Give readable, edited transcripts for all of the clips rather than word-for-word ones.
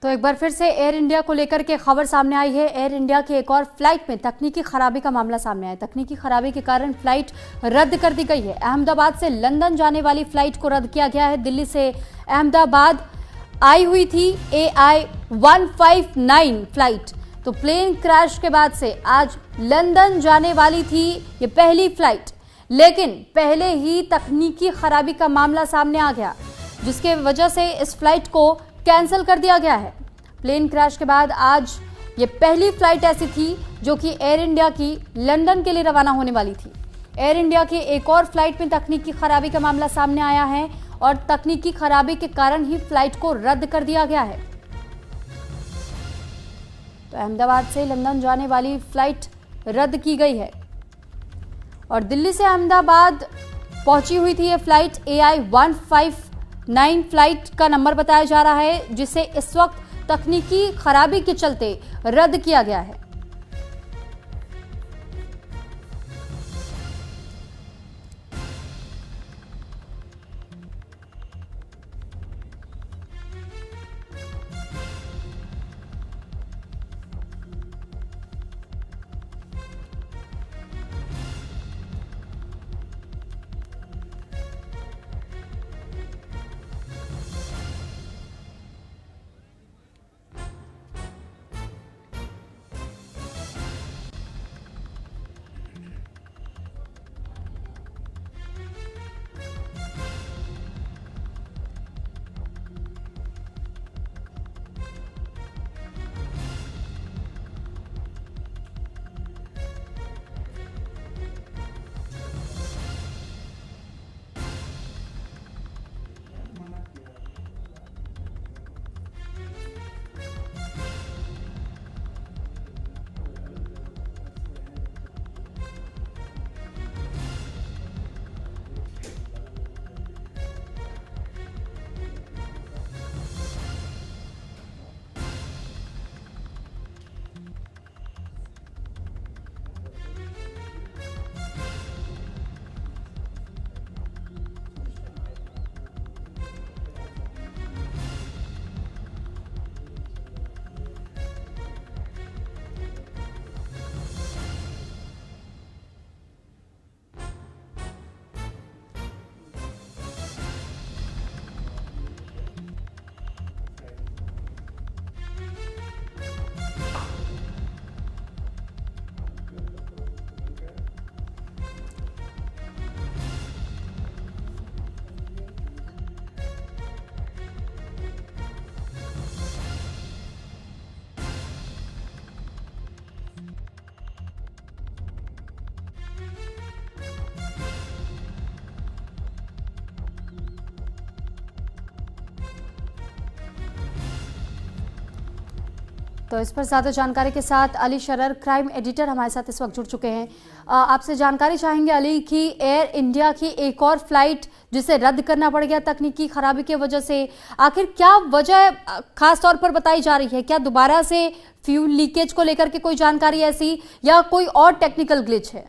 तो एक बार फिर से एयर इंडिया को लेकर के खबर सामने आई है। एयर इंडिया की एक और फ्लाइट में तकनीकी खराबी का मामला सामने आया। तकनीकी खराबी के कारण फ्लाइट रद्द कर दी गई है। अहमदाबाद से लंदन जाने वाली फ्लाइट को रद्द किया गया है। दिल्ली से अहमदाबाद आई हुई थी AI 159 फ्लाइट, तो प्लेन क्रैश के बाद से आज लंदन जाने वाली थी ये पहली फ्लाइट, लेकिन पहले ही तकनीकी खराबी का मामला सामने आ गया, जिसके वजह से इस फ्लाइट को कैंसिल कर दिया गया है। प्लेन क्रैश के बाद आज ये पहली फ्लाइट ऐसी थी जो कि एयर इंडिया की लंदन के लिए रवाना होने वाली थी। एयर इंडिया की एक और फ्लाइट में तकनीकी खराबी का मामला सामने आया है और तकनीकी खराबी के कारण ही फ्लाइट को रद्द कर दिया गया है। तो अहमदाबाद से लंदन जाने वाली फ्लाइट रद्द की गई है और दिल्ली से अहमदाबाद पहुंची हुई थी ये फ्लाइट। AI 159 फ्लाइट का नंबर बताया जा रहा है, जिसे इस वक्त तकनीकी खराबी के चलते रद्द किया गया है। तो इस पर ज्यादा जानकारी के साथ अली शरर, क्राइम एडिटर, हमारे साथ इस वक्त जुड़ चुके हैं। आपसे जानकारी चाहेंगे अली कि एयर इंडिया की एक और फ्लाइट जिसे रद्द करना पड़ गया तकनीकी खराबी की वजह से, आखिर क्या वजह खास तौर पर बताई जा रही है? क्या दोबारा से फ्यूल लीकेज को लेकर के कोई जानकारी ऐसी या कोई और टेक्निकल ग्लिच है?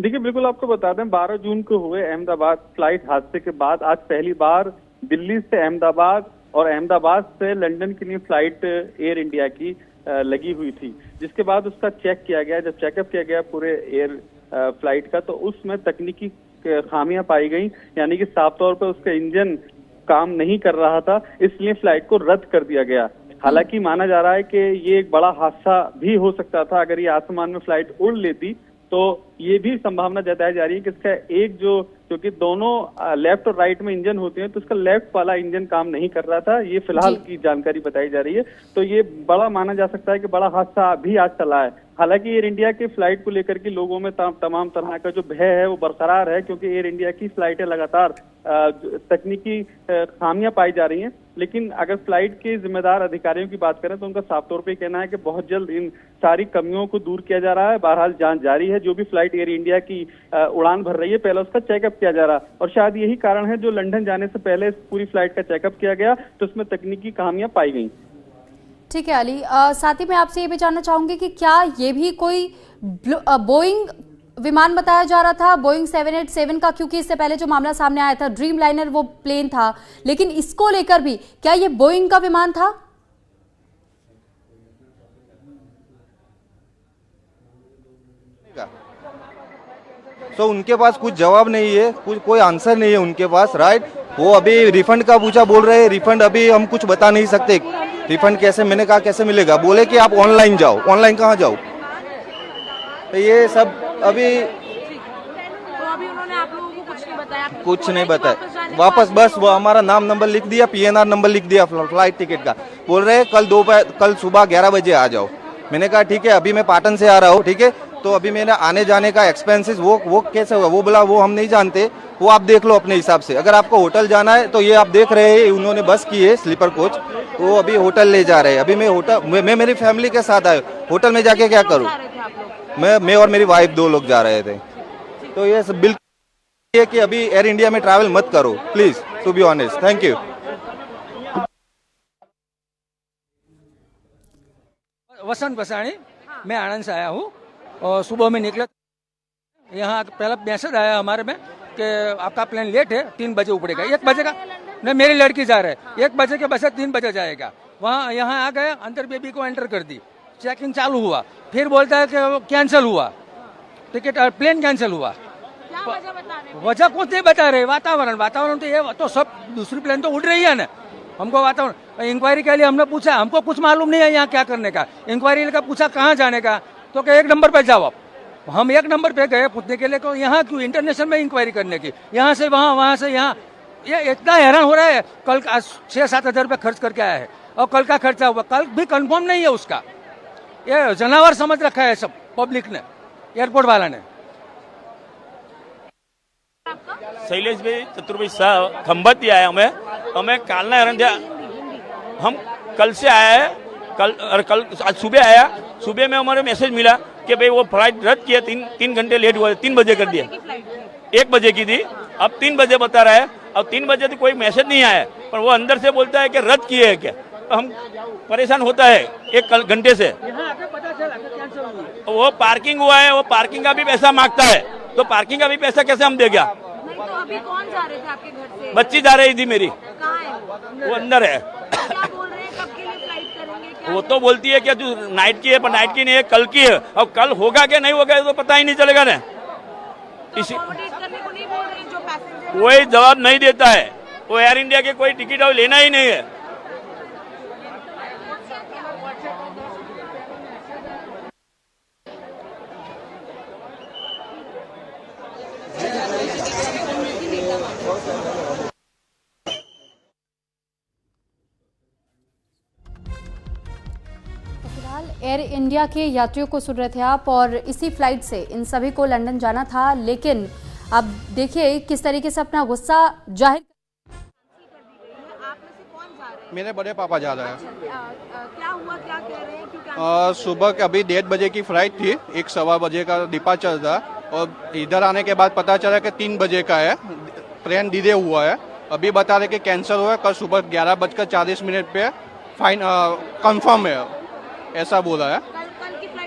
देखिए, बिल्कुल आपको बता दें, 12 जून को हुए अहमदाबाद फ्लाइट हादसे के बाद आज पहली बार दिल्ली से अहमदाबाद और अहमदाबाद से लंदन के लिए फ्लाइट एयर इंडिया की लगी हुई थी, जिसके बाद उसका चेक किया गया। जब चेकअप किया गया पूरे एयर फ्लाइट का, तो उसमें तकनीकी खामियां पाई गई, यानी कि साफ तौर पर उसका इंजन काम नहीं कर रहा था, इसलिए फ्लाइट को रद्द कर दिया गया। हालांकि माना जा रहा है कि ये एक बड़ा हादसा भी हो सकता था। अगर ये आसमान में फ्लाइट उड़ लेती तो ये भी संभावना जताई जा रही है कि इसका एक क्योंकि दोनों लेफ्ट और राइट में इंजन होते हैं, तो इसका लेफ्ट वाला इंजन काम नहीं कर रहा था। ये फिलहाल की जानकारी बताई जा रही है। तो ये बड़ा माना जा सकता है कि बड़ा हादसा भी आज चला है। हालांकि एयर इंडिया की फ्लाइट को लेकर के लोगों में तमाम तरह का जो भय है वो बरकरार है, क्योंकि एयर इंडिया की फ्लाइटें लगातार तकनीकी खामियां पाई जा रही हैं। लेकिन अगर फ्लाइट के जिम्मेदार अधिकारियों की बात करें तो उनका साफ तौर पे कहना है कि बहुत जल्द इन सारी कमियों को दूर किया जा रहा है। बहरहाल जांच जारी है। जो भी फ्लाइट एयर इंडिया की उड़ान भर रही है, पहले उसका चेकअप किया जा रहा है, और शायद यही कारण है जो लंदन जाने से पहले पूरी फ्लाइट का चेकअप किया गया तो उसमें तकनीकी खामियां पाई गई। ठीक है अली, साथ ही मैं आपसे ये भी जानना चाहूंगी कि क्या ये भी कोई बोइंग विमान बताया जा रहा था बोइंग 787 का, क्योंकि इससे पहले जो मामला सामने आया था ड्रीम लाइनर वो प्लेन था, लेकिन इसको लेकर भी क्या ये बोइंग का विमान था? तो उनके पास कुछ जवाब नहीं है, कुछ कोई आंसर नहीं है उनके पास, राइट। वो अभी रिफंड का पूछा, बोल रहे हैं रिफंड अभी हम कुछ बता नहीं सकते, रिफंड कैसे, मैंने कहा कैसे मिलेगा, बोले कि आप ऑनलाइन जाओ। ऑनलाइन कहाँ जाओ? तो ये सब अभी उन्होंने आप लोगों को कुछ नहीं बताया? कुछ नहीं बताया, वापस बस वो हमारा नाम नंबर लिख दिया, PNR नंबर लिख दिया फ्लाइट टिकट का, बोल रहे हैं कल सुबह 11 बजे आ जाओ। मैंने कहा ठीक है, अभी मैं पाटन से आ रहा हूँ, ठीक है, तो अभी मैंने आने जाने का एक्सपेंसेस वो कैसे होगा? वो बोला वो हम नहीं जानते, वो आप देख लो अपने हिसाब से। अगर आपको होटल जाना है तो ये आप देख रहे हैं, उन्होंने बस की है स्लीपर कोच, तो अभी होटल ले जा रहे हैं। अभी मैं मेरी फैमिली के साथ आया, होटल में जाके क्या करूँ? मैं और मेरी वाइफ 2 लोग जा रहे थे। तो ये सब बिल्कुल है कि अभी एयर इंडिया में ट्रैवल मत करो please, to be honest. Thank you. Vasant Basani, मैं आनंद से आया हूँ और सुबह में निकला, यहाँ पहला मैसेज आया हमारे में कि आपका प्लेन लेट है, 3 बजे उपड़ेगा। 1 बजे का नहीं, मेरी लड़की जा रहे है, 1 बजे के बसे 3 बजे जाएगा। वहाँ यहाँ आ गए, अंदर बेबी को एंटर कर दी, चेकिंग चालू हुआ, फिर बोलता है कि कैंसिल हुआ टिकट, प्लेन कैंसिल हुआ। वजह कुछ नहीं बता रहे, वातावरण तो ये तो सब दूसरी प्लेन तो उड़ रही है ना। हमको वातावरण इंक्वायरी के लिए हमने पूछा, हमको कुछ मालूम नहीं है यहाँ क्या करने का। इंक्वायरी का पूछा कहाँ जाने का, तो क्या 1 नंबर पे जाओ आप। हम 1 नंबर पे गए पूछने के लिए, तो यहाँ क्यों इंटरनेशनल में इंक्वायरी करने की, यहाँ से वहाँ, वहाँ से यहाँ। ये इतना हैरान हो रहा है। कल 6-7 हजार रुपये खर्च करके आया है और कल का खर्चा हुआ, कल भी कंफर्म नहीं है उसका। ये जनावर समझ रखा है सब पब्लिक ने, एयरपोर्ट वाला ने। શૈલેષભાઈ ચતુરભાઈ શાહ ખંભાતથી આયા અમે કાલના એરંડા हम कल से आया है, कल आज सुबह आया, सुबह में हमारे मैसेज मिला कि भाई वो फ्लाइट रद्द किया, 3 घंटे लेट हुआ, 3 बजे कर दिया। 1 बजे की थी, अब 3 बजे बता रहा है, अब 3 बजे तो कोई मैसेज नहीं आया, पर वो अंदर से बोलता है कि रद्द किए है क्या। तो हम परेशान होता है 1 घंटे से। वो पार्किंग हुआ है, वो पार्किंग का भी पैसा मांगता है, तो पार्किंग का भी पैसा कैसे हम देगा? नहीं, तो अभी कौन जा रहे थे आपके घर से? बच्ची जा रही थी मेरी, कहाँ है वो अंदर है। क्या बोल रहे हैं, कब के लिए फ्लाइट करेंगे? क्या वो तो बोलती है कि जो नाइट की है, पर नाइट की नहीं है, कल की है। अब कल होगा क्या नहीं होगा तो पता ही नहीं चलेगा ना। तो accommodate करने को नहीं बोल रहे हैं जो पैसेंजर? कोई जवाब नहीं देता है, वो एयर इंडिया के कोई टिकट और लेना ही नहीं है। फिलहाल एयर इंडिया के यात्रियों को सुन रहे थे आप, और इसी फ्लाइट से इन सभी को लंदन जाना था, लेकिन अब देखिए किस तरीके से अपना गुस्सा जाहिर। आप में से कौन जा रहे हैं? मेरे बड़े पापा जा रहे हैं। क्या हुआ, क्या कह रहे हैं, क्यों? सुबह के अभी 1:30 बजे की फ्लाइट थी, 1-1:15 बजे का डिपार्चर था, और इधर आने के बाद पता चला कि 3 बजे का है, ट्रेन डिले हुआ है। अभी बता रहे कि कैंसिल हुआ है, कल सुबह 11:40 पे फाइन कंफर्म है, ऐसा बोला है।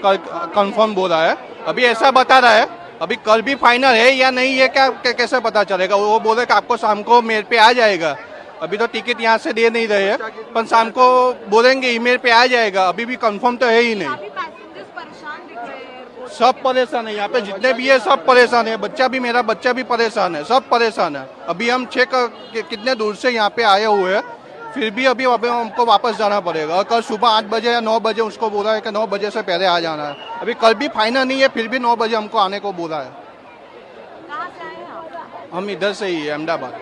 कल कंफर्म बोला है, अभी ऐसा बता रहा है। अभी कल भी फाइनल है या नहीं है क्या कैसे पता चलेगा? वो बोले कि आपको शाम को मेल पे आ जाएगा। अभी तो टिकट यहाँ से दे नहीं रहे हैं, पर शाम को बोलेंगे ईमेल पे आ जाएगा। अभी भी कंफर्म तो है ही नहीं। पैसेंजर्स परेशान दिख रहे हैं। सब परेशान है, यहाँ पे जितने भी है सब परेशान है। मेरा बच्चा भी परेशान है, सब परेशान है। अभी हम चेक कितने दूर से यहाँ पे आए हुए हैं, फिर भी अभी हमको वापस जाना पड़ेगा। और कल सुबह 8 बजे या 9 बजे उसको बोला है कि 9 बजे से पहले आ जाना है। अभी कल भी फाइनल नहीं है, फिर भी 9 बजे हमको आने को बोला है। कहाँ से आए हैं आप? हम इधर से ही है, अहमदाबाद।